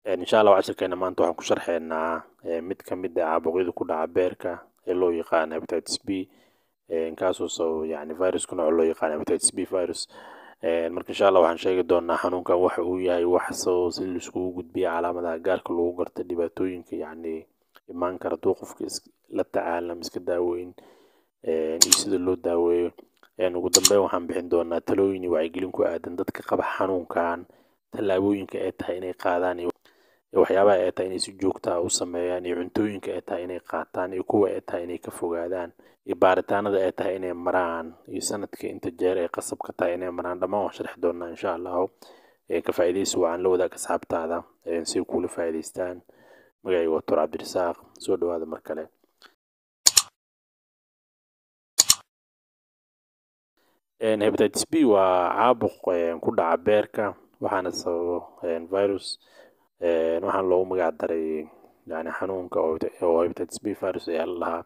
إن شاء الله عشركينا maanta waxaan ku sharxeynaa mid ka mid ah caabuqyada ku dhaca beerka ee loo yaqaan hepatitis B kaasoo sababa yani viruska nooca loo yaqaan hepatitis B virus. Marka insha Allah waxaan sheegi doonaa xanuunkan waxa uu yahay, wax sababa, si la iskugu gudbiyo, calaamadaha gaarka lagu garto, dhibaatooyinka yani imaan kara hadduu qofka la tacaalin ama iska daaweyn, iyo sida loo daaweeyo. Ugu dambeyn waxaan bixin doonaa talooyin iyo wacyigelin ku aadan dadka qaba xanuunkan, tallaabooyinka ay tahay inay qaadaan iyo waxyaabaha ay tahay inay si joogto ah u sameeyaan, iyo cuntooyinka ay tahay inay qaataan, iyo kuwa ay tahay inay ka fogaadaan, iyo baaritaanada ay tahay inay maraan, iyo sanadkii inta jeer ay qasab ka tahay inay maraan. Dhammaan waan sharxi doonaa insha allahu. Ka faa'iidaysi wacan la wadaag asxaabtaada si ay kula faa'iidaystaan. Magacayga waa Dr. Cabdirasaaq, soo dhawaada mar kale. Hepatitis B waa caabuq ku dhaca beerka, waxaana sababa virus. Waxaan loogu magac daray yani xanuunka oo hepatitis B virus ayaa la dhahaa.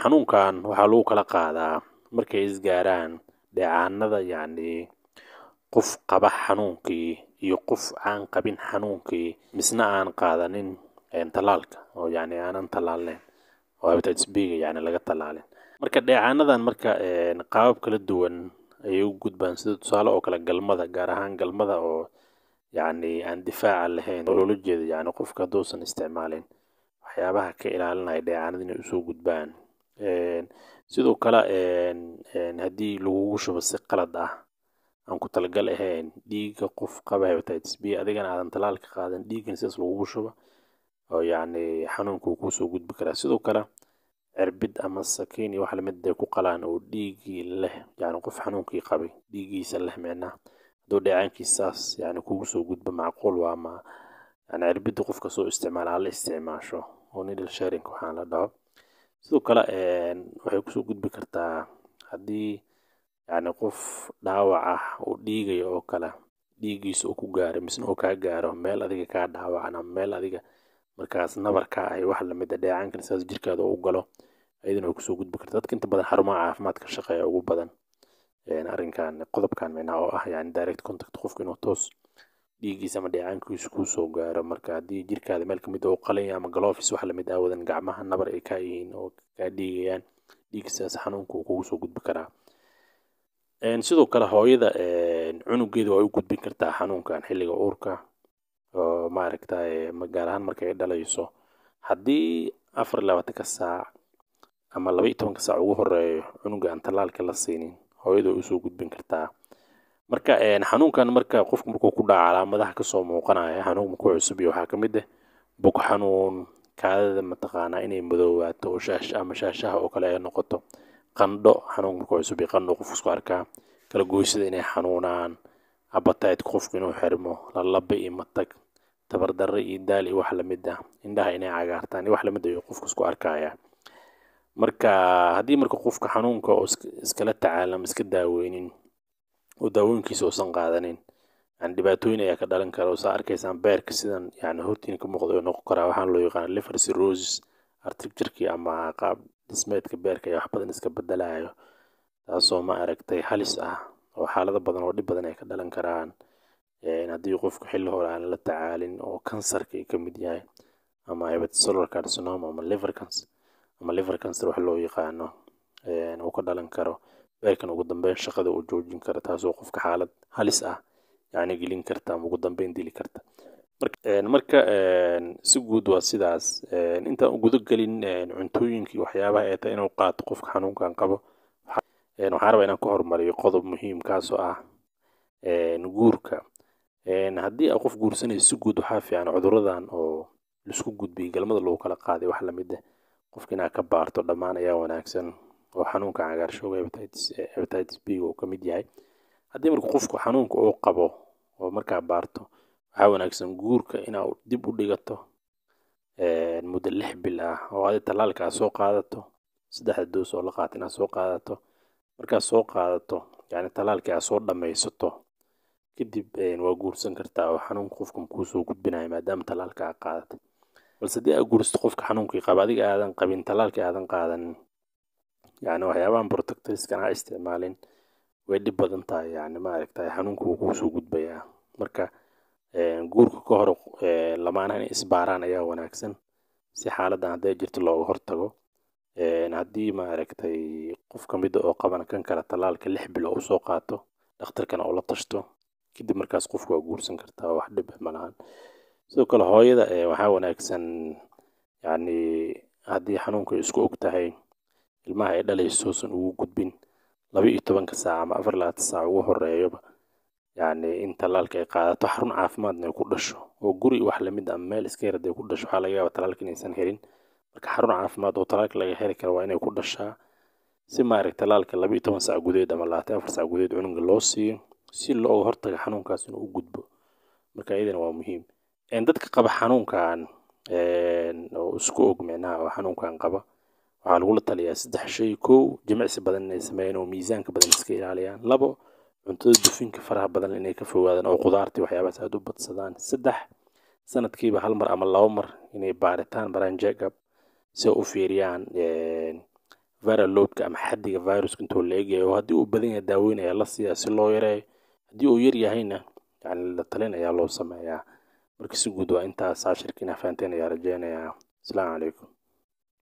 Xanuunkan waxaa lagu kala qaadaa markay isgaaraan dheecaanada yani qof qaba xanuunkii iyo qof aan qabin xanuunkii misna aan qaadanin talaalka, oo yani aanan talaalneyn, oo hepatitis B yani laga talaalin. Marka dheecaanadan marka qaabab kala duwan ayay u gudbaan, sida tusaale oo kale galmada, gaar ahaan galmada oo yani aan difaaca lahayn, oo loola jeedo yani qofka hadduusan isticmaalin waxyaabaha ka ilaalinaya dheecaanada inay usoo gudbaan. Sidoo kale haddii lagugu shubo si qalad ah, aan ku talagal ahayn, dhiigga qof qaba hepatitis B adigana aadan talaalka qaadan, dhiiggan sidaas lagugu shubo, oo yani xanuunka uu kusoo gudbi karaa. Sidoo kale cirbid ama sakiin iyo wax lamid ay ku qalaan oo dhiiggii leh, yani qof xanuunkii qabay dhiiggiisa leh, micnaha hadduu dheecaankiisaas yani kugu soo gudbo, macquul waa ma yani cirbidda qofka soo isticmaala la isticmaasho, oo needle sharing waxaan la dhaho. Sidoo kale waxay kusoo gudbi kartaa haddii yani qof dhaawac ah oo dhiigaya oo kale, dhiiggiisa uu ku gaaro misna uu kaa gaaro meel adiga kaa dhaawacan, ama meel adiga markaas nabarka ay wax lamid ah dheecaankan sidaas jirkaada u galo, ayadana way kusoo gudbi kartaa. Dadka inta badan xarumaha caafimaadka shaqeeya ugu badan arrinkan qodobkan micnaha oo ah yani direct contact, qofka inuu toos dhiiggiisa ama dheecaankiisa kuu soo gaaro. Marka haddii jirkaada meel kamid ah uu qalanya ama gloves wax lamid ah wadan, gacmaha nabar ay kaa yihiin oo kaa dhiigayaan, dhiiggiisaas xanuunka uu kugu soo gudbi karaa. Sidoo kale hooyada cunugeeda way u gudbin kartaa xanuunkan xilliga uurka, oo maaragtay gaar ahaan markay dhalayso. Haddii 24 saac ama 12 saac ugu horeeyo cunuga aan talaalka la siinin, hooyada way usoo gudbin kartaa. Marka xanuunkan marka qofku markuu ku dhaco, calaamadaha kasoo muuqanaya xanuunka markuu cusub iyo waxaa kamid ah bog xanuun, kaadida mataqaanaa inay madoowaato oo shaashaha oo kale ay noqoto, qandho, xanuunka markuu cusub iyo qandho qofku isku arkaa, kala goysada inay xanuunaan, appetite qofku inuu xirmo, lallaba iyo matag, tabardarro iyo daal iyo wax lamid ah, indhaha inay cagaartaan iyo wax lamid ah ayuu qofku isku arkaya. Marka haddii marka qofka xanuunka oo iskala tacaalin ama iska daaweynin oo daawooyinkiisa uusan qaadanin, yani dhibaatooyin ayaa ka dhalan kara. oo saa arkaysaan beerka sidan yani hortiin ka muuqda oo noqon karaa waxaan loo yaqaan liver cirrhosis, artirijirkii ama qaab dhismeedka beerka ayaa wax badan iska bedelayo, taasoo ma aragtay halis ah, oo xaalado badan oo dhib badan ay ka dhalan karaan haddii qofku xilli hore aan la tacaalin, oo kansarka ay ka mid yahay, ama hepatocellular carcinoma, ama liver cancer wax loo yaqaano uu ka dhalan karo. beerkan ugu dambeyn shaqada uu joojin karo, taasoo qofka xaalad halis ah yani gelin karta ama ugu dambeyn dili karta. Marka si guud waa sidaas. Intaan u guda gelin cuntooyinkii waxyaabaha ay tahay inuu qaato qofka xanuunkan qabo, waxaan rabaa inaan ka hormariyo qodob muhiim kaasoo ah guurka. Haddii aad qof guursanayso, si guud waxaa fiican cuduradan oo laisku gudbiyay, galmada lagu kala qaaday wax lamid ah, qofka inaad ka baarto dhammaan ayaa wanaagsan, oo xanuunka cagaarshowga hepatitis B uu ka mid yahay. Haddii marka qofku xanuunka uu qabo oo markaa baarto, waxaa wanaagsan guurka inaad dib u dhigato muddo 6 bil ah, oo aad talaalka aad soo qaadato, 3 doos oo la qaato inaad soo qaadato. Markaad soo qaadato yani talaalkii aad soo dhamaysato kadib waa guursan kartaa, oo xanuunka qofka makuu soo gudbinayo maadaama talaalka aad qaadatay. balse haddii aad guursato qofka xanuunkii qaba adiga aadan qabin, talaalkii aadan qaadanin, yani waxyaabahan protectorskan aan isticmaalin, way dhib badan tahay, yani maaragtay xanuunka wuu kugu soo gudbayaa. Marka guurka ka hor lamaanaha inay isbaaraan ayaa wanaagsan si xaaladdan hadday jirto looga hortago. haddii maaragtay qof ka mid oo qaban kan kale talaalka 6 bilo u soo qaato dhakhtarkana oo la tashto kadib markaas qofku waa guursan kartaa wax dhib ah ma lahan. sidoo kale hooyada waxaa wanaagsan yani haddii xanuunka ay isku og tahay ilmaha ay dhalayso uusan ugu gudbin 12 saac ama 24 saac ugu horeeyaba yani in talaalka ay qaadato xarun caafimaadna ay ku dhasho oo guri wax lamid ah meel iska yar ay ku dhasho waxaa laga yaabaa talaalka inaysan helin marka xarun caafimaad oo talaalka laga heli karo waa inay ku dhashaa si maaragtay talaalka 12 saac gudaheed ama 24 saac gudaheed cunuga loo siiyo si looga hortago xanuunkaas inuu u gudbo marka iyadana waa muhiim. dadka qaba xanuunkan oo isku og micnaha oo xanuunkan qaba waxaa lagula taliyaa 3 shay. 1 jimicsi badan inay sameeyaan oo miisaanka badan iska ilaaliyaan. 2 cuntada dufinka faraha badan inay ka fogaadaan oo khudaarta waxyaabahaas aad u badsadaan. 3 sanadkiiba 1 mar ama 2 mar inay baaritaan baraan check-up si u fiiriyaan viral loadka ama xaddiga viruska intuu la egyahay oo haddii uu badan yahay daaweyn ayaa la siiyaa si loo yareeyo haddii uu yar yahayna yani la talin ayaa loo sameeyaa. marka si guud waa intaas 10 fahanteen ayaa rajeynayaa. asalaamu calaykum.